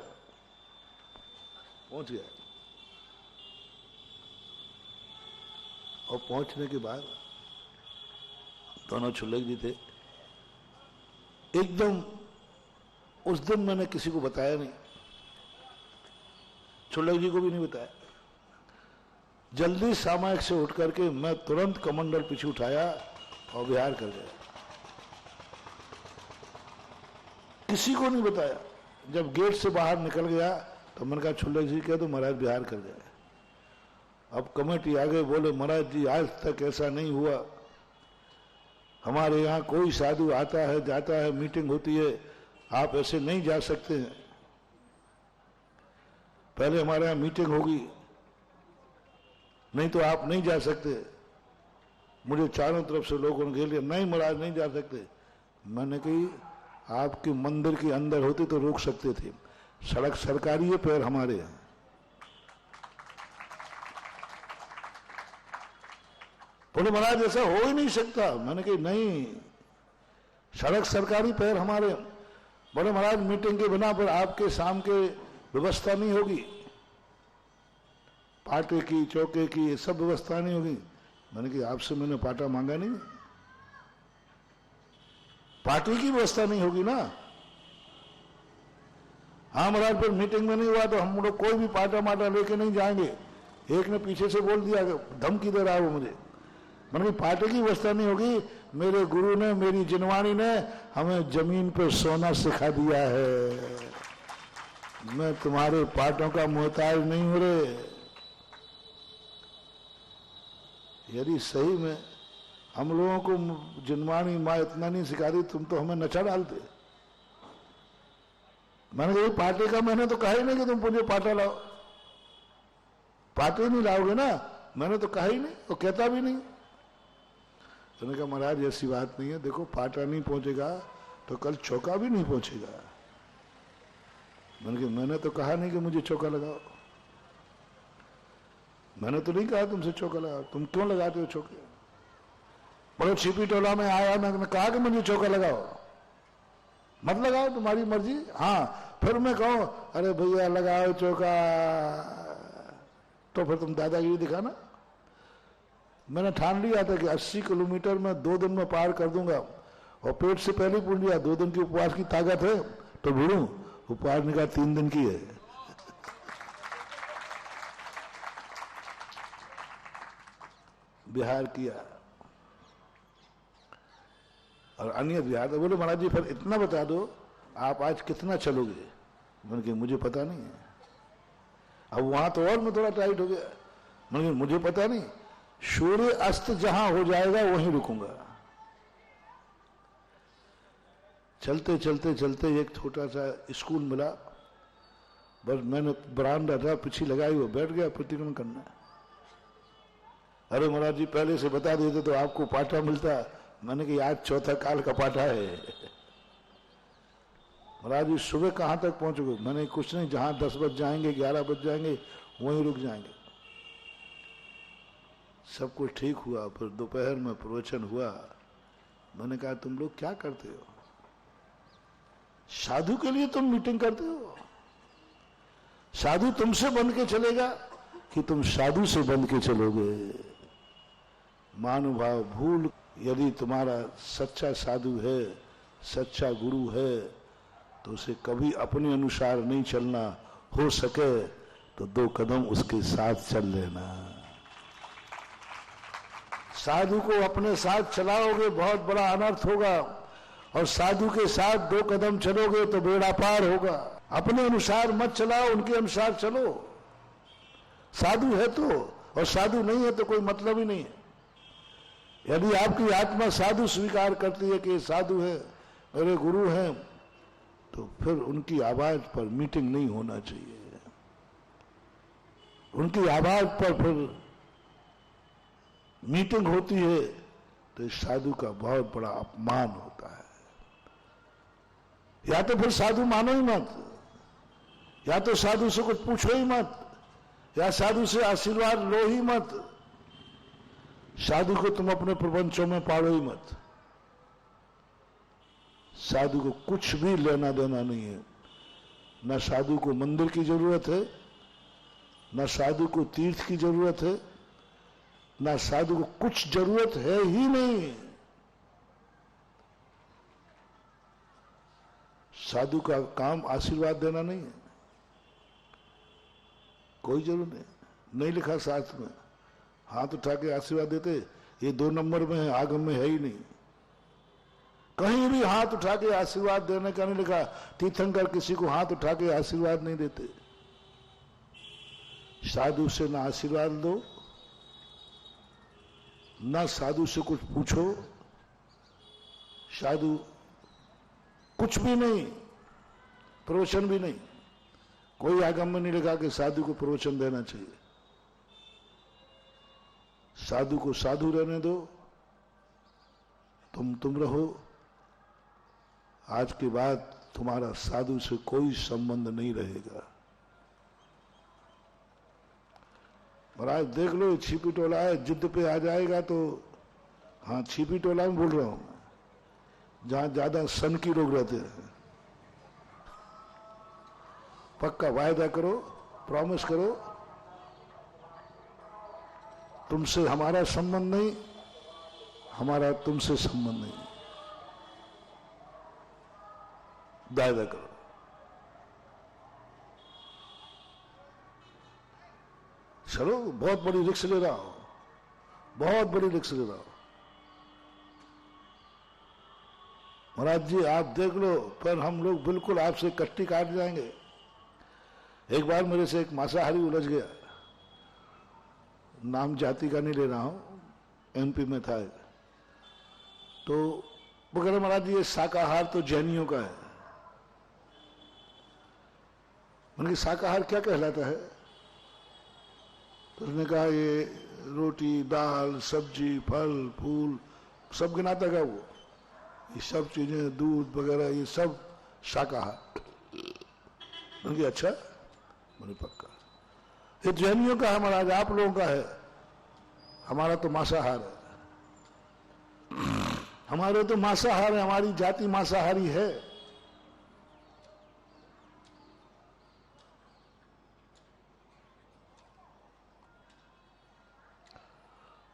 A: और पहुंचने के बाद दोनों छुल्लक जी थे एकदम। उस दिन मैंने किसी को बताया नहीं, छुल्लक जी को भी नहीं बताया। जल्दी सामायिक से उठ करके मैं तुरंत कमंडल पीछे उठाया और बिहार कर गया, किसी को नहीं बताया। जब गेट से बाहर निकल गया तो मैंने कहा छुल्लक जी कह दो महाराज बिहार कर गए। अब कमेटी आगे बोले महाराज जी आज तक ऐसा नहीं हुआ, हमारे यहाँ कोई साधु आता है जाता है, मीटिंग होती है, आप ऐसे नहीं जा सकते हैं, पहले हमारे यहाँ मीटिंग होगी, नहीं तो आप नहीं जा सकते। मुझे चारों तरफ से लोगों ने घेर लिया, नहीं महाराज नहीं जा सकते। मैंने कही आपके मंदिर के अंदर होते तो रोक सकते थे, सड़क सरकारी है, पैर हमारे हैं। बोले महाराज ऐसा हो ही नहीं सकता। मैंने कही नहीं, सड़क सरकारी, पैर हमारे। बोले महाराज मीटिंग के बिना पर आपके शाम के व्यवस्था नहीं होगी, पाटे की चौके की ये सब व्यवस्था नहीं होगी। मैंने कहा आपसे मैंने पाटा मांगा नहीं, पार्टी की व्यवस्था नहीं होगी ना। हाँ महाराज फिर मीटिंग में नहीं हुआ तो हम लोग कोई भी पाटा माटा लेके नहीं जाएंगे। एक ने पीछे से बोल दिया, धमकी दे रहा है वो मुझे। मैंने कहा पाटे की व्यवस्था नहीं होगी, मेरे गुरु ने, मेरी जिनवाणी ने हमें जमीन पे सोना सिखा दिया है, मैं तुम्हारे पाटों का मोहताज नहीं हो रे। यदि सही में हम लोगों को जिनवाणी माँ इतना नहीं सिखाती, तुम तो हमें नचा डालते। मैंने कहा पाटे का मैंने तो कहा ही नहीं कि तुम मुझे पाटा लाओ, पाटे नहीं लाओगे ना, मैंने तो कहा ही नहीं, वो कहता भी नहीं। मैंने कहा महाराज ऐसी बात नहीं है, देखो पाटा नहीं पहुंचेगा तो कल चौका भी नहीं पहुंचेगा। मैंने तो कहा नहीं कि मुझे चौका लगाओ, मैंने तो नहीं कहा तुमसे चौका लगाओ, तुम क्यों लगाते हो चौके। बड़े छिपी टोला में आया, मैंने कहा कि मुझे चौका लगाओ, मत लगाओ तुम्हारी मर्जी। हाँ फिर मैं कहूं अरे भैया लगाओ चौका, तो फिर तुम दादागिरी दिखाना। मैंने ठान लिया था कि 80 किलोमीटर में 2 दिन में पार कर दूंगा, और पेट से पहले पूछ लिया 2 दिन की उपवास की ताकत है तो भिड़ू, उपवास ने कहा 3 दिन की है। बिहार किया और अन्य बिहार तो बोले महाराज जी फिर इतना बता दो आप आज कितना चलोगे। मैंने कहा मुझे पता नहीं है। अब वहां तो और मैं थोड़ा टाइट हो गया। मैंने कहा मुझे पता नहीं, सूर्य अस्त जहां हो जाएगा वहीं रुकूंगा। चलते चलते चलते एक छोटा सा स्कूल मिला, बस मैंने बरामदा था पीछे लगाई वो बैठ गया प्रतिक्रमण करना। अरे महाराज जी पहले से बता देते तो आपको पाठा मिलता। मैंने कहा आज चौथा काल का पाठा है। महाराज जी सुबह कहां तक पहुंचोगे। मैंने कुछ नहीं, जहां 10 बज जाएंगे 11 बज जाएंगे वहीं रुक जाएंगे। सब कुछ ठीक हुआ। फिर दोपहर में प्रवचन हुआ। मैंने कहा तुम लोग क्या करते हो, साधु के लिए तुम मीटिंग करते हो? साधु तुमसे बन के चलेगा कि तुम साधु से बन के चलोगे? मानुभाव भूल, यदि तुम्हारा सच्चा साधु है, सच्चा गुरु है, तो उसे कभी अपने अनुसार नहीं चलना। हो सके तो 2 कदम उसके साथ चल लेना। साधु को अपने साथ चलाओगे बहुत बड़ा अनर्थ होगा, और साधु के साथ 2 कदम चलोगे तो बेड़ा पार होगा। अपने अनुसार मत चलाओ, उनके अनुसार चलो। साधु है तो, और साधु नहीं है तो कोई मतलब ही नहीं है। यदि आपकी आत्मा साधु स्वीकार करती है कि साधु है, मेरे गुरु हैं, तो फिर उनकी आवाज पर मीटिंग नहीं होना चाहिए। उनकी आवाज पर फिर मीटिंग होती है तो इस साधु का बहुत बड़ा अपमान होता है। या तो फिर साधु मानो ही मत, या तो साधु से कुछ पूछो ही मत, या साधु से आशीर्वाद लो ही मत। साधु को तुम अपने प्रपंचों में पालो ही मत। साधु को कुछ भी लेना देना नहीं है। न साधु को मंदिर की जरूरत है, न साधु को तीर्थ की जरूरत है, न साधु को कुछ जरूरत है ही नहीं। साधु का काम आशीर्वाद देना नहीं है, कोई जरूरत नहीं। नहीं लिखा शास्त्र में, हाथ उठा के आशीर्वाद देते, ये 2 नंबर में है, आगम में है ही नहीं। कहीं भी हाथ उठा के आशीर्वाद देने का नहीं लिखा। तीर्थंकर किसी को हाथ उठा के आशीर्वाद नहीं देते। साधु से ना आशीर्वाद लो, ना साधु से कुछ पूछो। साधु कुछ भी नहीं, प्रवचन भी नहीं। कोई आगम में नहीं लिखा कि साधु को प्रवचन देना चाहिए। साधु को साधु रहने दो, तुम रहो। आज के बाद तुम्हारा साधु से कोई संबंध नहीं रहेगा। महाराज देख लो, छिपी टोला है, जिद पे आ जाएगा तो, हाँ छिपी टोला में बोल रहा हूं, जहां ज्यादा सन की लोग रहते हैं। पक्का वायदा करो, प्रॉमिस करो, तुमसे हमारा संबंध नहीं, हमारा तुमसे संबंध नहीं। वायदा करो। चलो, बहुत बड़ी रिस्क ले रहा हूं, बहुत बड़ी रिस्क ले रहा हूं। महाराज जी आप देख लो, पर हम लोग बिल्कुल आपसे कट्टी काट जाएंगे। एक बार मेरे से एक मांसाहारी उलझ गया, नाम जाति का नहीं ले रहा हूं, एमपी में था। तो वो कह रहे महाराज जी ये शाकाहार तो जैनियों का है। मैंने शाकाहार क्या कहलाता है? तो उसने कहा ये रोटी, दाल, सब्जी, फल, फूल सब गिनाता का वो, ये सब चीजें, दूध वगैरह, ये सब शाकाहार। मैंने कहा अच्छा, मैंने पक्का ये जैनियों का है महाराज, आप लोगों का है, हमारा तो मांसाहार है। हमारे तो मांसाहार है, हमारी जाति मांसाहारी है।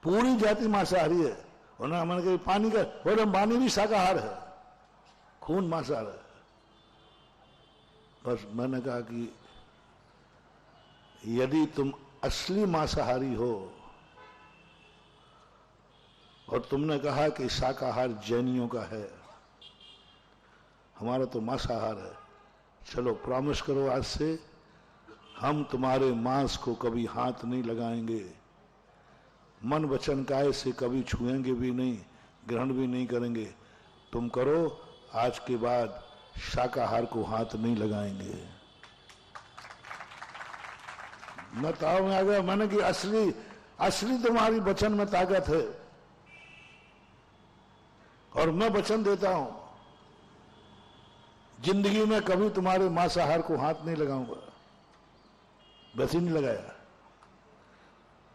A: पूरी जाति मांसाहारी है, उन्होंने मैंने कहा पानी का, बोले पानी भी शाकाहार है, खून मांसाहार है। बस मैंने कहा कि यदि तुम असली मांसाहारी हो और तुमने कहा कि शाकाहार जैनियों का है, हमारा तो मांसाहार है, चलो प्रॉमिस करो आज से हम तुम्हारे मांस को कभी हाथ नहीं लगाएंगे, मन वचन काय से कभी छुएंगे भी नहीं, ग्रहण भी नहीं करेंगे। तुम करो, आज के बाद शाकाहार को हाथ नहीं लगाएंगे। मैं ताव में आ गया। मैंने कि असली तुम्हारी वचन में ताकत है, और मैं वचन देता हूं जिंदगी में कभी तुम्हारे मांसाहार को हाथ नहीं लगाऊंगा। बस ही नहीं लगाया।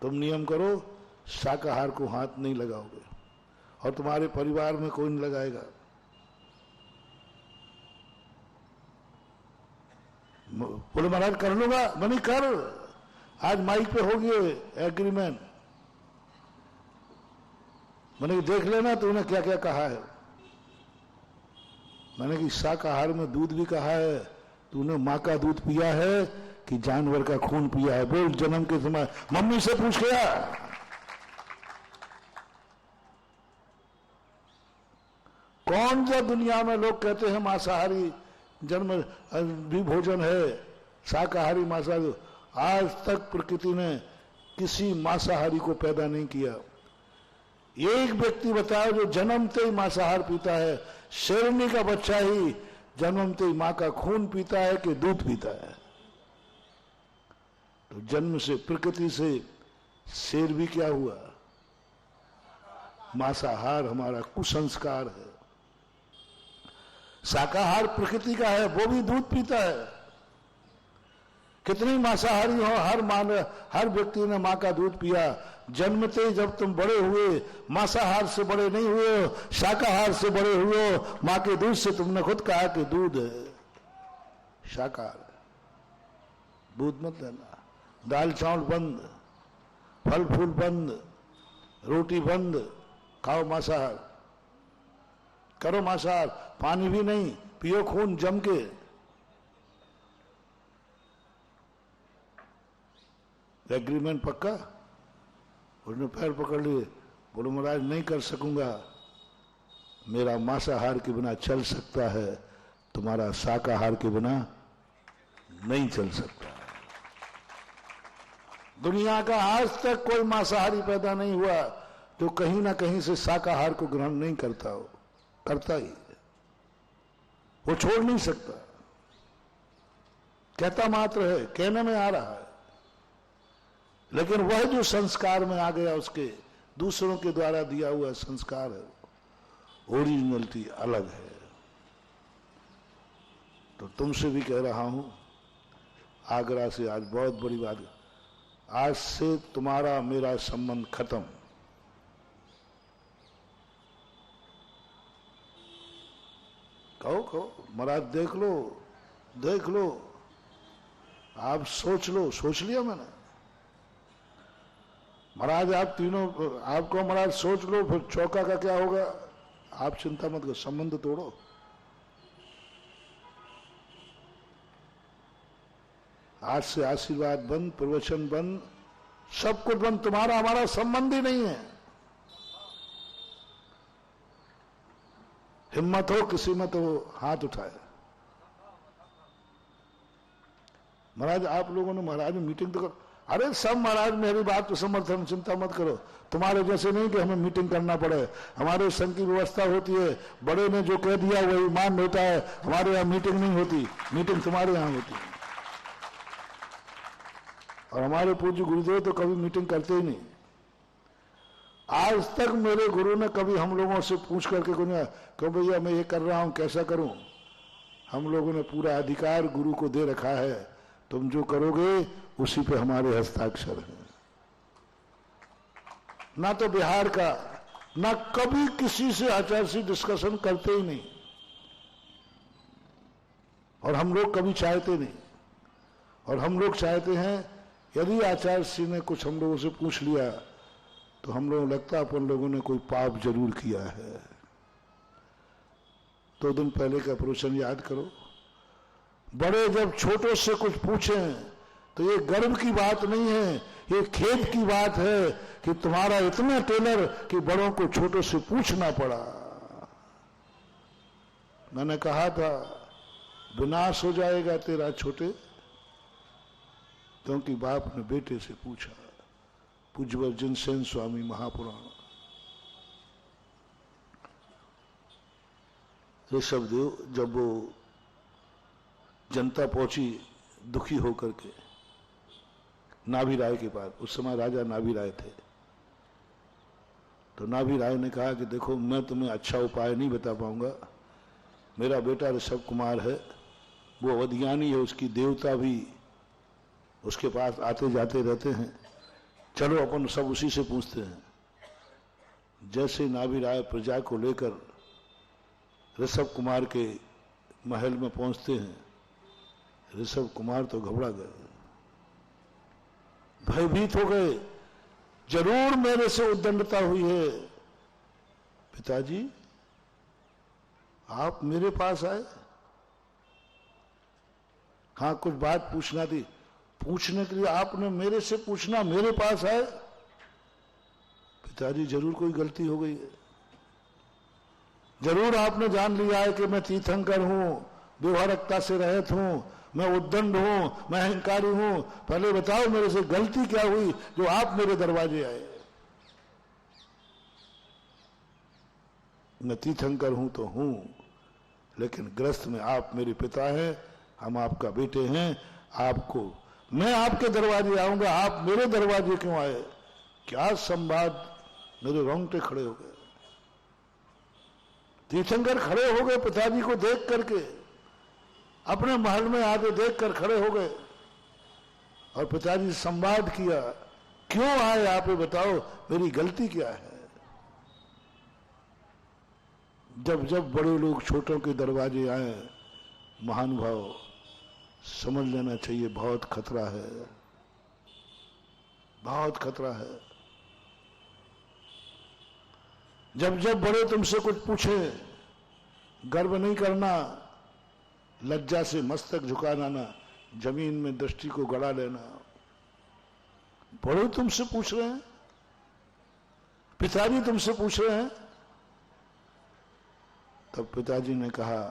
A: तुम नियम करो, शाकाहार को हाथ नहीं लगाओगे और तुम्हारे परिवार में कोई नहीं लगाएगा। बोले महाराज कर लूंगा। मैंने कर, आज माइक पे हो गए एग्रीमेंट। मैंने देख लेना तूने क्या क्या कहा है। मैंने कि शाकाहार में दूध भी कहा है, तूने माँ का दूध पिया है कि जानवर का खून पिया है? बोल, जन्म के समय मम्मी से पूछ गया। कौन सा दुनिया में लोग कहते हैं मांसाहारी जन्म भी भोजन है, शाकाहारी मांसाहारी? आज तक प्रकृति ने किसी मांसाहारी को पैदा नहीं किया। एक व्यक्ति बताओ जो जन्मते ही मांसाहार पीता है। शेरनी का बच्चा ही जन्मते ही मां का खून पीता है कि दूध पीता है? तो जन्म से, प्रकृति से शेर भी क्या हुआ? मांसाहार हमारा कुसंस्कार है। शाकाहार प्रकृति का है, वो भी दूध पीता है। कितने मांसाहारी हो, हर व्यक्ति ने मां का दूध पिया। जन्मते जब तुम बड़े हुए, मांसाहार से बड़े नहीं हुए हो, शाकाहार से बड़े हुए हो। मां के दूध से तुमने खुद कहा कि दूध है, शाकाहार है। दूध मत लेना। दाल चावल बंद, फल फूल बंद, रोटी बंद, खाओ मांसाहार, करो मांसाहार। पानी भी नहीं, पियो खून जम के। एग्रीमेंट पक्का? उसने पैर पकड़ लिए। बोलो महाराज नहीं कर सकूंगा, मेरा मांसाहार के बिना चल सकता है, तुम्हारा शाकाहार के बिना नहीं चल सकता। दुनिया का आज तक कोई मांसाहारी पैदा नहीं हुआ जो कहीं ना कहीं से शाकाहार को ग्रहण नहीं करता हो। करता ही है, वो छोड़ नहीं सकता। कहता मात्र है, कहने में आ रहा है, लेकिन वह जो संस्कार में आ गया, उसके दूसरों के द्वारा दिया हुआ संस्कार है, ओरिजिनलिटी अलग है। तो तुमसे भी कह रहा हूं, आगरा से आज बहुत बड़ी बात है, आज से तुम्हारा मेरा संबंध खत्म। कहो महाराज देख लो, देख लो, आप सोच लो। सोच लिया मैंने। महाराज आप तीनों, आपको महाराज सोच लो, फिर चौका का क्या होगा? आप चिंता मत करो, संबंध तोड़ो। आज से आशीर्वाद बंद, प्रवचन बंद, सब कुछ बंद। तुम्हारा हमारा संबंध ही नहीं है। हिम्मत हो किसी में तो हाथ उठाए। महाराज आप लोगों ने महाराज मीटिंग तो कर, अरे सब महाराज मेरी बात तो समर्थन, चिंता मत करो। तुम्हारे जैसे नहीं कि हमें मीटिंग करना पड़े, हमारे संघ की व्यवस्था होती है। बड़े ने जो कह दिया वही मान होता है। हमारे यहाँ मीटिंग नहीं होती, मीटिंग तुम्हारे यहाँ होती है। और हमारे पूज्य गुरुदेव तो कभी मीटिंग करते ही नहीं। आज तक मेरे गुरु ने कभी हम लोगों से पूछ करके क्यों भैया मैं ये कर रहा हूं, कैसा करूं? हम लोगों ने पूरा अधिकार गुरु को दे रखा है, तुम जो करोगे उसी पे हमारे हस्ताक्षर है। ना तो बिहार का, ना कभी किसी से आचार्य से डिस्कशन करते ही नहीं, और हम लोग कभी चाहते नहीं। और हम लोग चाहते हैं यदि आचार्य श्री ने कुछ हम लोगों से पूछ लिया तो हम लोगों को लगता है अपन लोगों ने कोई पाप जरूर किया है। 2 दिन पहले का प्रवचन याद करो। बड़े जब छोटों से कुछ पूछें तो ये गर्व की बात नहीं है, ये खेद की बात है कि तुम्हारा इतना टेलर कि बड़ों को छोटों से पूछना पड़ा। मैंने कहा था विनाश हो जाएगा तेरा छोटे, क्योंकि बाप ने बेटे से पूछा। पूज्यवर जिनसेन स्वामी महापुराण। ऋषभदेव जब वो जनता पहुंची दुखी होकर के नाभि राय के पास, उस समय राजा नाभि राय थे, तो नाभि राय ने कहा कि देखो मैं तुम्हें अच्छा उपाय नहीं बता पाऊंगा, मेरा बेटा ऋषभ कुमार है, वो अवधियानी है, उसकी देवता भी उसके पास आते जाते रहते हैं, चलो अपन सब उसी से पूछते हैं। जैसे नाभि राय प्रजा को लेकर ऋषभ कुमार के महल में पहुंचते हैं, ऋषभ कुमार तो घबरा गए, भयभीत हो गए। जरूर मेरे से उद्दंडता हुई है। पिताजी आप मेरे पास आए? हाँ कुछ बात पूछना थी। पूछने के लिए आपने मेरे से पूछना, मेरे पास आए? पिताजी जरूर कोई गलती हो गई है, जरूर आपने जान लिया है कि मैं तीर्थंकर हूं, व्यवहारिकता से रहित हूं, मैं उद्दंड हूं, मैं अहंकारी हूं। पहले बताओ मेरे से गलती क्या हुई जो आप मेरे दरवाजे आए? मैं तीर्थंकर हूं तो हूं, लेकिन ग्रस्त में आप मेरे पिता हैं, हम आपका बेटे हैं। आपको मैं आपके दरवाजे आऊंगा, आप मेरे दरवाजे क्यों आए? क्या संवाद! मेरे रोंगटे खड़े हो गए। तीर्थंकर खड़े हो गए पिताजी को देख करके, अपने महल में आके देख कर खड़े हो गए और पिताजी से संवाद किया। क्यों आए आप, ये बताओ, मेरी गलती क्या है? जब जब बड़े लोग छोटों के दरवाजे आए, महानुभाव समझ लेना चाहिए बहुत खतरा है, बहुत खतरा है। जब जब बड़े तुमसे कुछ पूछे, गर्व नहीं करना, लज्जा से मस्तक झुकाना ना, जमीन में दृष्टि को गड़ा लेना। बड़े तुमसे पूछ रहे हैं, पिताजी तुमसे पूछ रहे हैं। तब पिताजी ने कहा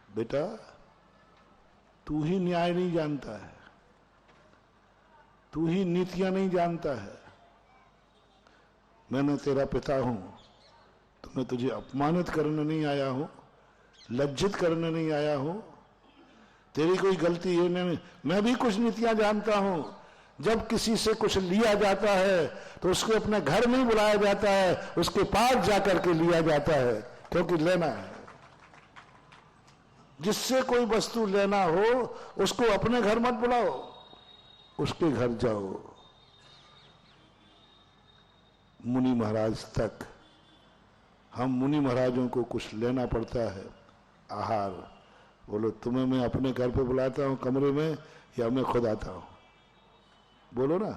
A: बेटा तू ही न्याय नहीं जानता है, तू ही नीतियां नहीं जानता है। मैंने तेरा पिता हूं, तो मैं तुझे अपमानित करने नहीं आया हूं, लज्जित करने नहीं आया हूं। तेरी कोई गलती है नहीं, मैं भी कुछ नीतियां जानता हूं। जब किसी से कुछ लिया जाता है तो उसको अपने घर नहीं बुलाया जाता है, उसके पास जाकर के लिया जाता है, क्योंकि लेना है। जिससे कोई वस्तु लेना हो उसको अपने घर मत बुलाओ, उसके घर जाओ। मुनि महाराज तक, हम मुनि महाराजों को कुछ लेना पड़ता है, आहार। बोलो तुम्हें मैं अपने घर पे बुलाता हूं कमरे में, या मैं खुद आता हूं? बोलो ना,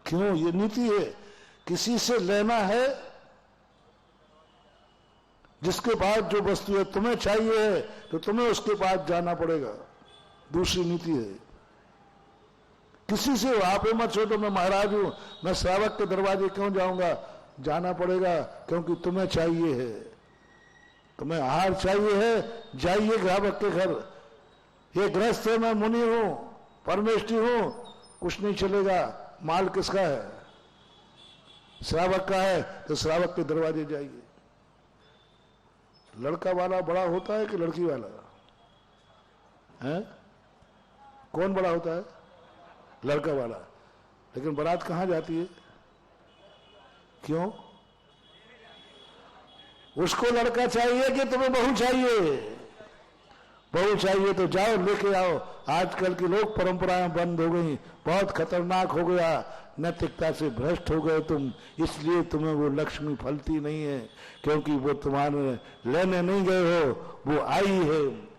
A: क्यों? ये नीति है। किसी से लेना है, जिसके पास जो वस्तु है तुम्हें चाहिए है तो तुम्हें उसके पास जाना पड़ेगा। दूसरी नीति है। किसी से आप मत सोचो मैं महाराज हूं, मैं श्रावक के दरवाजे क्यों जाऊंगा? जाना पड़ेगा, क्योंकि तुम्हें चाहिए है, तुम्हें आहार चाहिए है, जाइए श्रावक के घर। ये गृहस्थ है, मैं मुनि हूं, परमेष्ठी हूं, कुछ नहीं चलेगा। माल किसका है? श्रावक का है, तो श्रावक के दरवाजे जाइए। लड़का वाला बड़ा होता है कि लड़की वाला है? कौन बड़ा होता है? लड़का वाला। लेकिन बारात कहां जाती है? क्यों? उसको लड़का चाहिए कि तुम्हें बहू चाहिए? बहू चाहिए तो जाओ लेके आओ। आजकल की लोग परंपराएं बंद हो गई, बहुत खतरनाक हो गया, नैतिकता से भ्रष्ट हो गए तुम, इसलिए तुम्हें वो लक्ष्मी फलती नहीं है, क्योंकि वो तुम्हारे लेने नहीं गए हो, वो आई है।